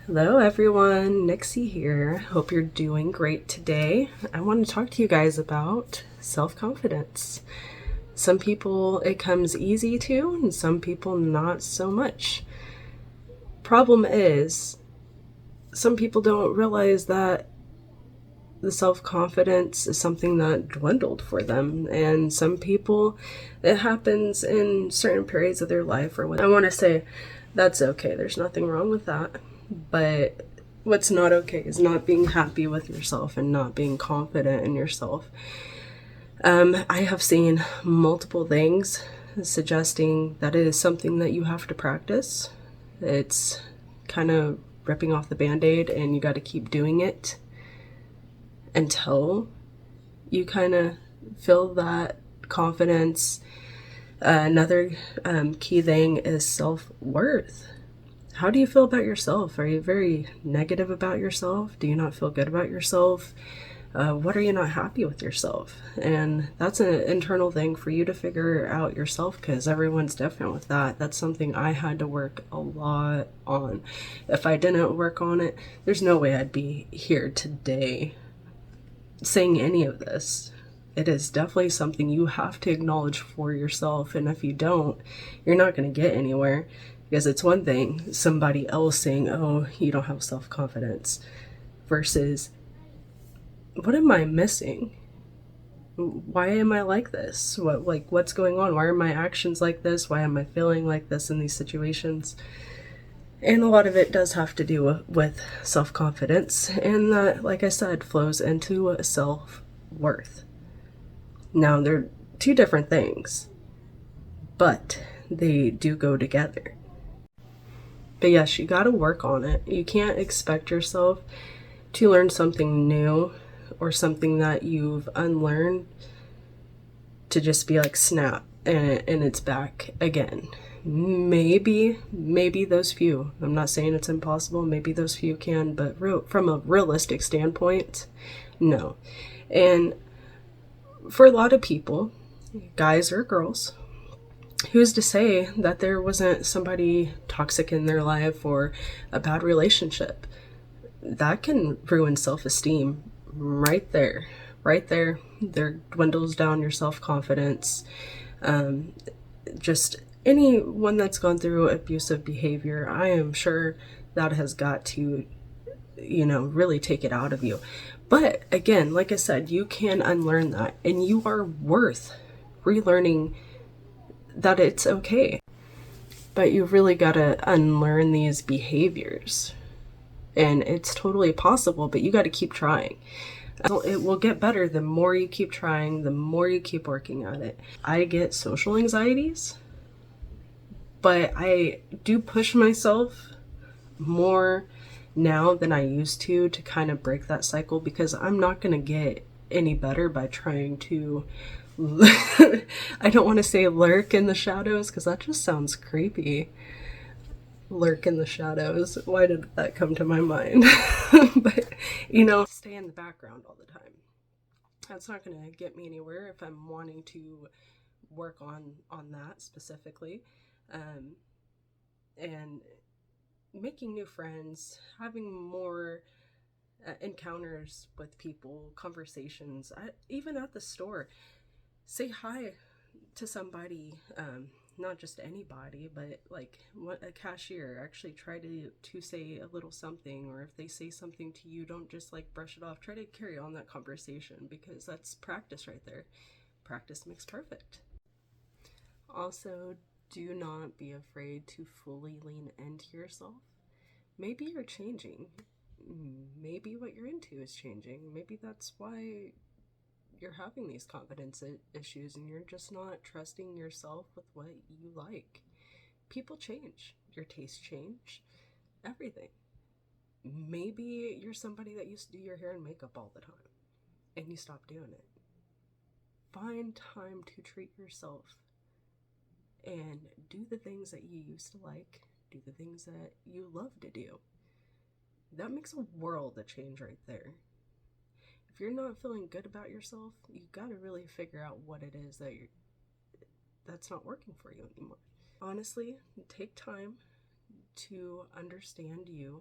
Hello everyone, Nixie here. Hope you're doing great today. I want to talk to you guys about self-confidence. Some people it comes easy to, and some people not so much. Problem is, some people don't realize that the self-confidence is something that dwindled for them, and some people it happens in certain periods of their life or what. I want to say that's okay. There's nothing wrong with that. But what's not okay is not being happy with yourself and not being confident in yourself. I have seen multiple things suggesting that it is something that you have to practice. It's kind of ripping off the band-aid and you got to keep doing it until you kind of feel that confidence. Another key thing is self-worth. How do you feel about yourself? Are you very negative about yourself? Do you not feel good about yourself? What are you not happy with yourself? And that's an internal thing for you to figure out yourself, because everyone's different with that. That's something I had to work a lot on. If I didn't work on it, there's no way I'd be here today saying any of this. It is definitely something you have to acknowledge for yourself, and if you don't, you're not going to get anywhere. Because it's one thing somebody else saying, oh, you don't have self-confidence, versus what am I missing? Why am I like this? What's going on? Why are my actions like this? Why am I feeling like this in these situations? And a lot of it does have to do with self-confidence, and that, like I said, flows into self-worth. Now, they're two different things, but they do go together. But yes, you got to work on it. You can't expect yourself to learn something new or something that you've unlearned to just be like snap and it's back again. Maybe those few. I'm not saying it's impossible. Maybe those few can, but from a realistic standpoint, no. And for a lot of people, guys or girls, who's to say that there wasn't somebody toxic in their life or a bad relationship? That can ruin self-esteem right there. Right there. There dwindles down your self-confidence. Just anyone that's gone through abusive behavior, I am sure that has got to, really take it out of you. But again, like I said, you can unlearn that, and you are worth relearning that it's okay. But you really got to unlearn these behaviors. And it's totally possible, but you got to keep trying. It will get better the more you keep trying, the more you keep working at it. I get social anxieties, but I do push myself more now than I used to kind of break that cycle, because I'm not going to get any better by trying to I don't want to say lurk in the shadows, because that just sounds creepy. Lurk in the shadows. Why did that come to my mind? But, stay in the background all the time. That's not going to get me anywhere if I'm wanting to work on that specifically. Um, and making new friends, having more encounters with people, conversations, even at the store. Say hi to somebody, not just anybody, but like a cashier. Actually try to say a little something, or if they say something to you, don't just like brush it off. Try to carry on that conversation, because that's practice right there. Practice makes perfect. Also, do not be afraid to fully lean into yourself. Maybe you're changing. Maybe what you're into is changing. Maybe that's why you're having these confidence issues, and you're just not trusting yourself with what you like. People change, your tastes change, everything. Maybe you're somebody that used to do your hair and makeup all the time and you stop doing it. Find time to treat yourself and do the things that you used to like, do the things that you love to do. That makes a world of change right there. If you're not feeling good about yourself, you gotta really figure out what it is that's not working for you anymore. Honestly, take time to understand you,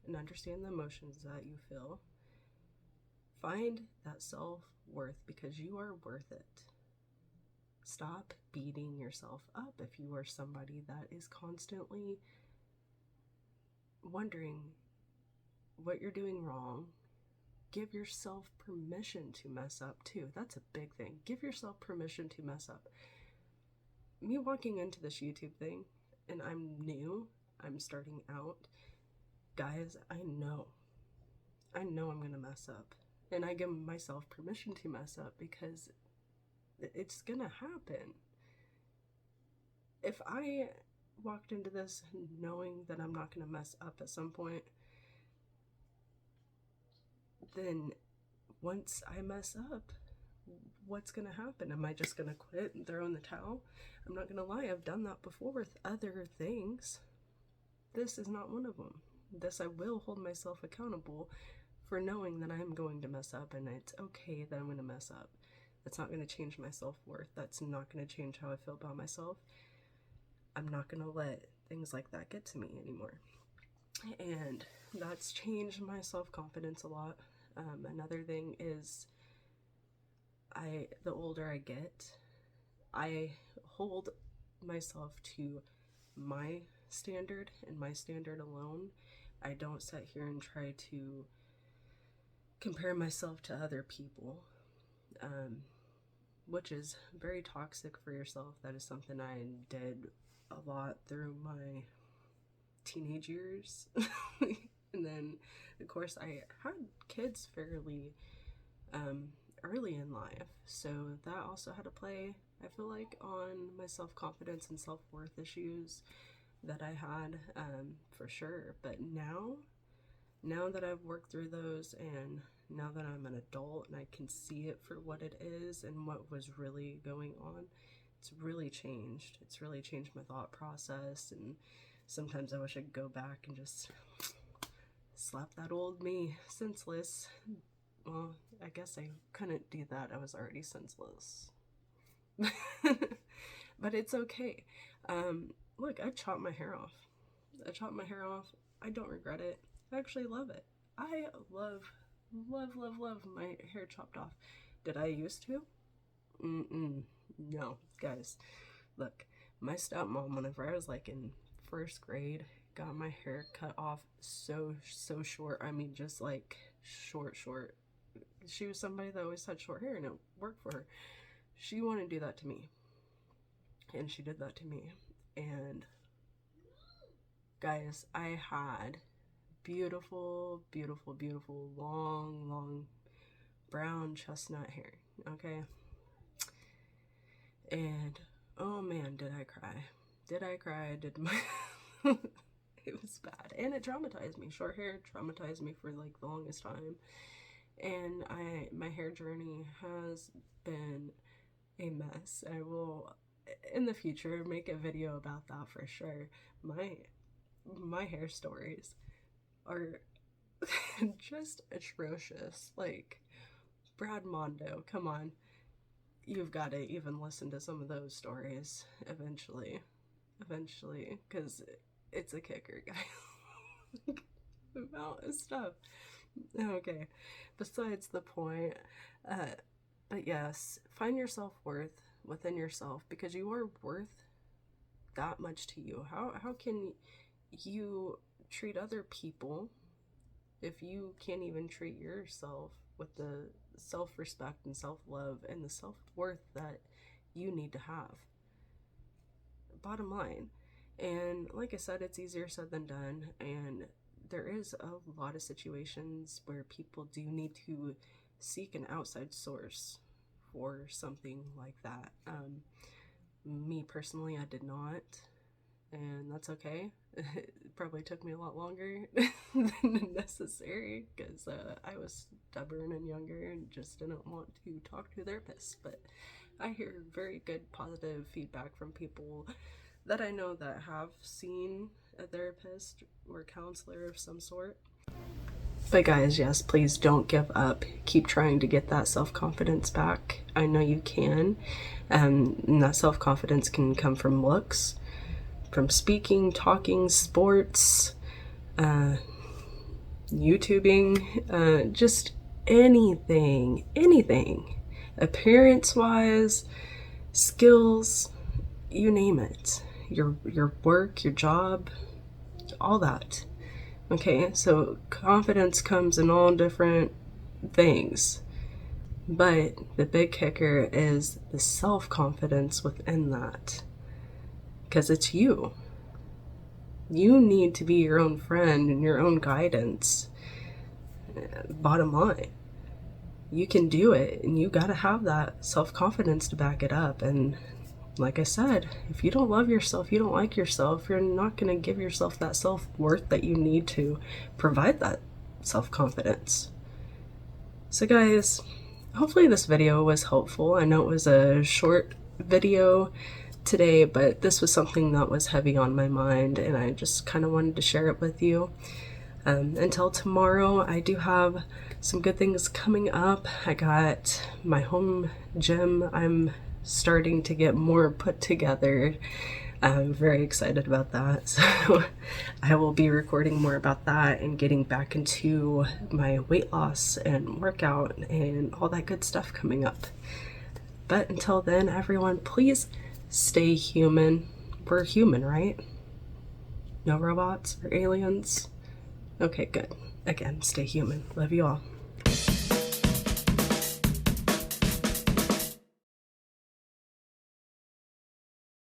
and understand the emotions that you feel. Find that self-worth, because you are worth it. Stop beating yourself up if you are somebody that is constantly wondering what you're doing wrong. Give yourself permission to mess up too. That's a big thing. Give yourself permission to mess up. Me walking into this YouTube thing, and I'm new, I'm starting out. Guys, I know I'm gonna mess up. And I give myself permission to mess up because it's gonna happen. If I walked into this knowing that I'm not gonna mess up at some point, then once I mess up, what's gonna happen? Am I just gonna quit and throw in the towel? I'm not gonna lie, I've done that before with other things. This is not one of them. This, I will hold myself accountable for knowing that I am going to mess up, and it's okay that I'm gonna mess up. That's not gonna change my self-worth. That's not gonna change how I feel about myself. I'm not gonna let things like that get to me anymore. And that's changed my self-confidence a lot. Another thing is, the older I get, I hold myself to my standard and my standard alone. I don't sit here and try to compare myself to other people, which is very toxic for yourself. That is something I did a lot through my teenage years. And then, of course, I had kids fairly early in life, so that also had to play, I feel like, on my self-confidence and self-worth issues that I had, for sure. But now that I've worked through those, and now that I'm an adult and I can see it for what it is and what was really going on, it's really changed. It's really changed my thought process, and sometimes I wish I could go back and just slap that old me senseless. Well, I guess I couldn't do that. I was already senseless. But it's okay. Look, I chopped my hair off. I don't regret it. I actually love it. I love my hair chopped off. Did I used to? No, guys. Look, my stepmom, whenever I was like in first grade, got my hair cut off so short. I mean, just like short. She was somebody that always had short hair, and it worked for her. She wanted to do that to me, and she did that to me. And guys, I had beautiful long brown chestnut hair, okay? And oh man, did I cry. It was bad, and it traumatized me. Short hair traumatized me for like the longest time. And my hair journey has been a mess. I will, in the future, make a video about that for sure. My hair stories are just atrocious. Like, Brad Mondo, come on. You've got to even listen to some of those stories eventually, because it's a kicker, guys. The amount of stuff. Okay, besides the point. But yes, find your self-worth within yourself, because you are worth that much to you. How can you treat other people if you can't even treat yourself with the self-respect and self-love and the self-worth that you need to have? Bottom line. And like I said, it's easier said than done, and there is a lot of situations where people do need to seek an outside source for something like that. Me personally, I did not, and that's okay. It probably took me a lot longer than necessary, because I was stubborn and younger and just didn't want to talk to a therapist. But I hear very good positive feedback from people that I know that have seen a therapist or counselor of some sort. But guys, yes, please don't give up. Keep trying to get that self-confidence back. I know you can. And that self-confidence can come from looks, from speaking, talking, sports, YouTubing, just anything, appearance wise, skills, you name it, your work, your job, all that. Okay, so confidence comes in all different things, but the big kicker is the self-confidence within that, because it's you. You need to be your own friend and your own guidance. Bottom line, you can do it, and you got to have that self-confidence to back it up. And like I said, if you don't love yourself, you don't like yourself, you're not going to give yourself that self-worth that you need to provide that self-confidence. So guys, hopefully this video was helpful. I know it was a short video today, but this was something that was heavy on my mind, and I just kind of wanted to share it with you. Until tomorrow, I do have some good things coming up. I got my home gym. I'm starting to get more put together. I'm very excited about that. So I will be recording more about that and getting back into my weight loss and workout and all that good stuff coming up. But until then, everyone, please stay human. We're human, right? No robots or aliens? Okay, good. Again, stay human. Love you all.